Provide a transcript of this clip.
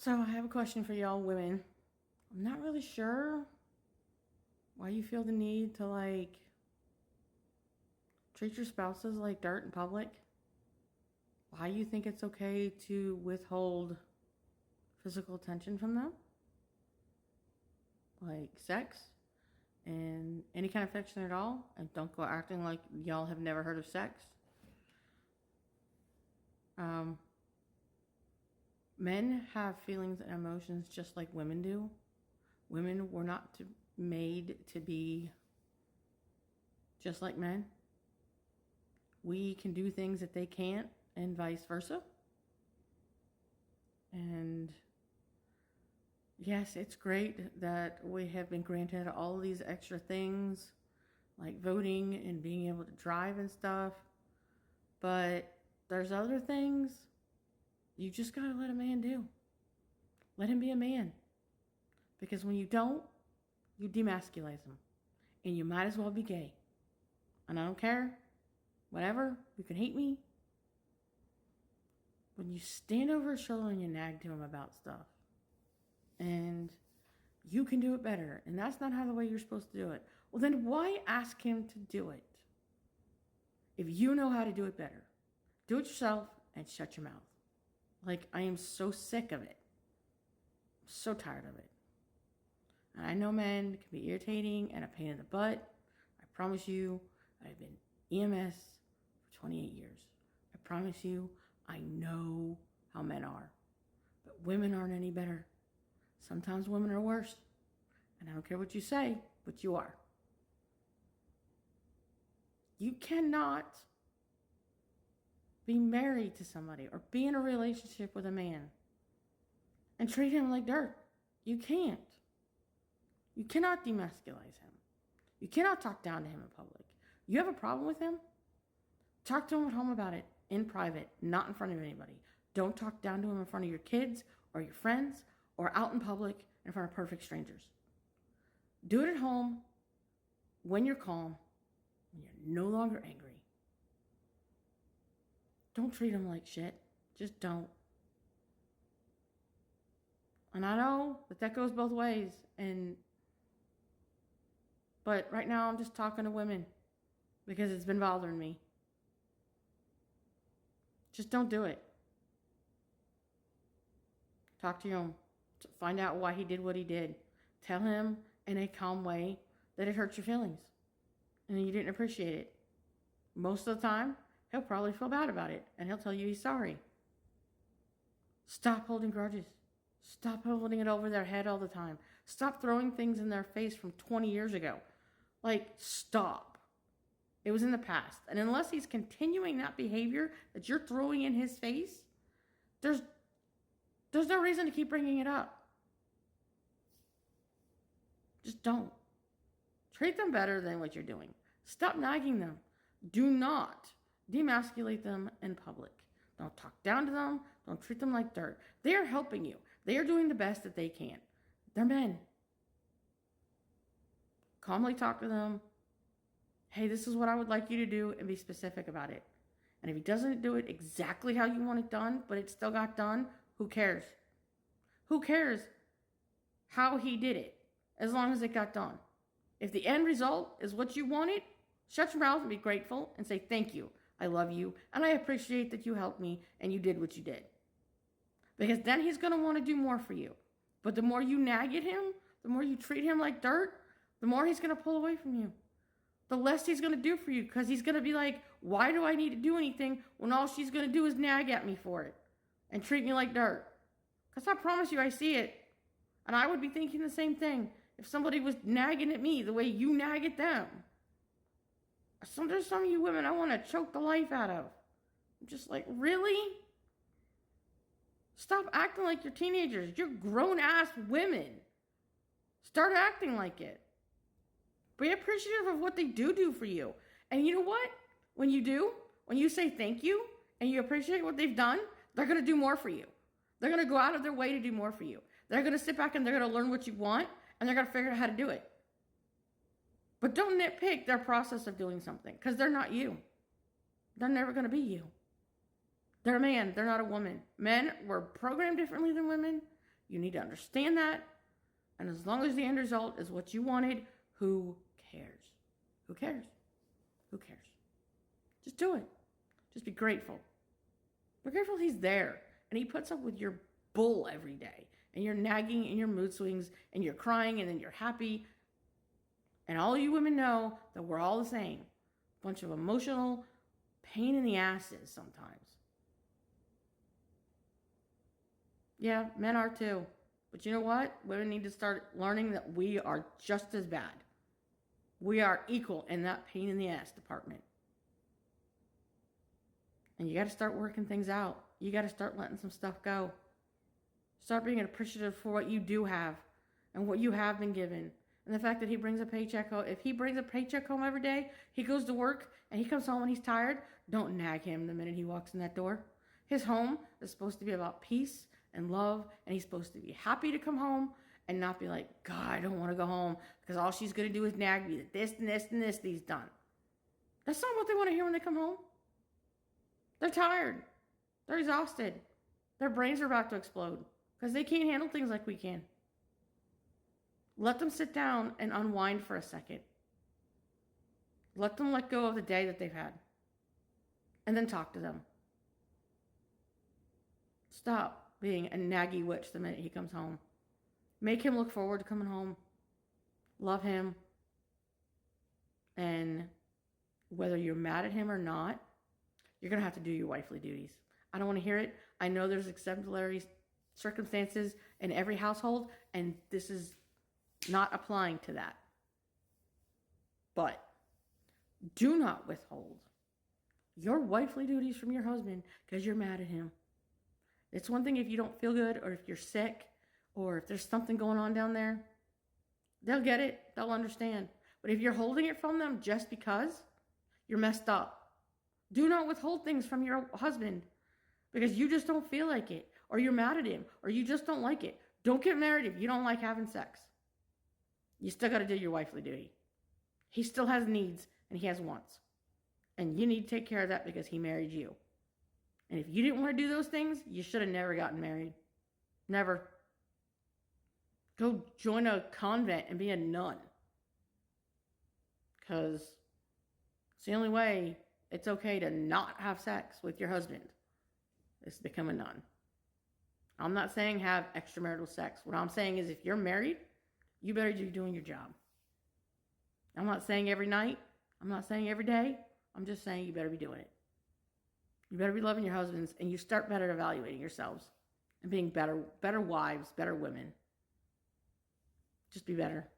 So I have a question for y'all women. I'm not really sure why you feel the need to treat your spouses like dirt in public. Why you think it's okay to withhold physical attention from them, like sex and any kind of affection at all, and don't go acting like y'all have never heard of sex. Men have feelings and emotions just like women do. Women were not made to be just like men. We can do things that they can't, and vice versa. And yes, it's great that we have been granted all of these extra things, like voting and being able to drive and stuff. But there's other things you just gotta let a man do. Let him be a man. Because when you don't, you demasculate him. And you might as well be gay. And I don't care. Whatever. You can hate me. When you stand over his shoulder and you nag to him about stuff. And you can do it better. And that's not how the way you're supposed to do it. Well, then why ask him to do it? If you know how to do it better. Do it yourself and shut your mouth. I am so sick of it. I'm so tired of it. And I know men can be irritating and a pain in the butt. I promise you, I've been EMS for 28 years. I promise you, I know how men are. But women aren't any better. Sometimes women are worse. And I don't care what you say, but you are. You cannot be married to somebody or be in a relationship with a man and treat him like dirt. You can't. You cannot demasculate him. You cannot talk down to him in public. You have a problem with him? Talk to him at home about it in private, not in front of anybody. Don't talk down to him in front of your kids or your friends or out in public in front of perfect strangers. Do it at home when you're calm, when you're no longer angry. Don't treat him like shit. Just don't. And I know that goes both ways. But right now I'm just talking to women because it's been bothering me. Just don't do it. Talk to him. Find out why he did what he did. Tell him in a calm way that it hurt your feelings and you didn't appreciate it. Most of the time, he'll probably feel bad about it and he'll tell you he's sorry. Stop holding grudges. Stop holding it over their head all the time. Stop throwing things in their face from 20 years ago. Stop. It was in the past. And unless he's continuing that behavior that you're throwing in his face, there's no reason to keep bringing it up. Just don't. Treat them better than what you're doing. Stop nagging them. Do not demasculate them in public. Don't talk down to them. Don't treat them like dirt. They are helping you. They are doing the best that they can. They're men. Calmly talk to them. Hey, this is what I would like you to do, and be specific about it. And if he doesn't do it exactly how you want it done, but it still got done, who cares? Who cares how he did it, as long as it got done? If the end result is what you wanted, shut your mouth and be grateful and say, thank you. I love you, and I appreciate that you helped me and you did what you did. Because then he's going to want to do more for you. But the more you nag at him, the more you treat him like dirt, the more he's going to pull away from you. The less he's going to do for you, because he's going to be like, why do I need to do anything when all she's going to do is nag at me for it and treat me like dirt? Because I promise you, I see it. And I would be thinking the same thing if somebody was nagging at me the way you nag at them. There's some of you women I want to choke the life out of. I'm just like, really? Stop acting like you're teenagers. You're grown-ass women. Start acting like it. Be appreciative of what they do for you. And you know what? When you say thank you and you appreciate what they've done, they're going to do more for you. They're going to go out of their way to do more for you. They're going to sit back and they're going to learn what you want, and they're going to figure out how to do it. But don't nitpick their process of doing something, because they're not you. They're never going to be you. They're a man. They're not a woman. Men were programmed differently than women. You need to understand that. And as long as the end result is what you wanted, who cares? Who cares? Who cares? Just do it. Just be grateful. Be grateful he's there and he puts up with your bull every day. And you're nagging and your mood swings and you're crying and then you're happy. And all you women know that we're all the same. Bunch of emotional pain in the asses sometimes. Yeah, men are too. But you know what? Women need to start learning that we are just as bad. We are equal in that pain in the ass department. And you got to start working things out. You got to start letting some stuff go. Start being appreciative for what you do have and what you have been given. And the fact that he brings a paycheck home. If he brings a paycheck home every day, he goes to work and he comes home when he's tired, don't nag him the minute he walks in that door. His home is supposed to be about peace and love, and he's supposed to be happy to come home and not be like, God, I don't want to go home because all she's going to do is nag me that this and this and this he's done. That's not what they want to hear when they come home. They're tired. They're exhausted. Their brains are about to explode because they can't handle things like we can. Let them sit down and unwind for a second. Let them let go of the day that they've had. And then talk to them. Stop being a naggy witch the minute he comes home. Make him look forward to coming home. Love him. And whether you're mad at him or not, you're going to have to do your wifely duties. I don't want to hear it. I know there's exemplary circumstances in every household, and this is not applying to that. But do not withhold your wifely duties from your husband because you're mad at him. It's one thing if you don't feel good or if you're sick or if there's something going on down there. They'll get it. They'll understand. But if you're holding it from them just because, you're messed up. Do not withhold things from your husband because you just don't feel like it or you're mad at him or you just don't like it. Don't get married if you don't like having sex. You still got to do your wifely duty. He still has needs and he has wants. And you need to take care of that because he married you. And if you didn't want to do those things, you should have never gotten married. Never. Go join a convent and be a nun. Because it's the only way it's okay to not have sex with your husband is to become a nun. I'm not saying have extramarital sex. What I'm saying is if you're married, you better be doing your job. I'm not saying every night. I'm not saying every day. I'm just saying you better be doing it. You better be loving your husbands, and you start better evaluating yourselves and being better wives, better women. Just be better.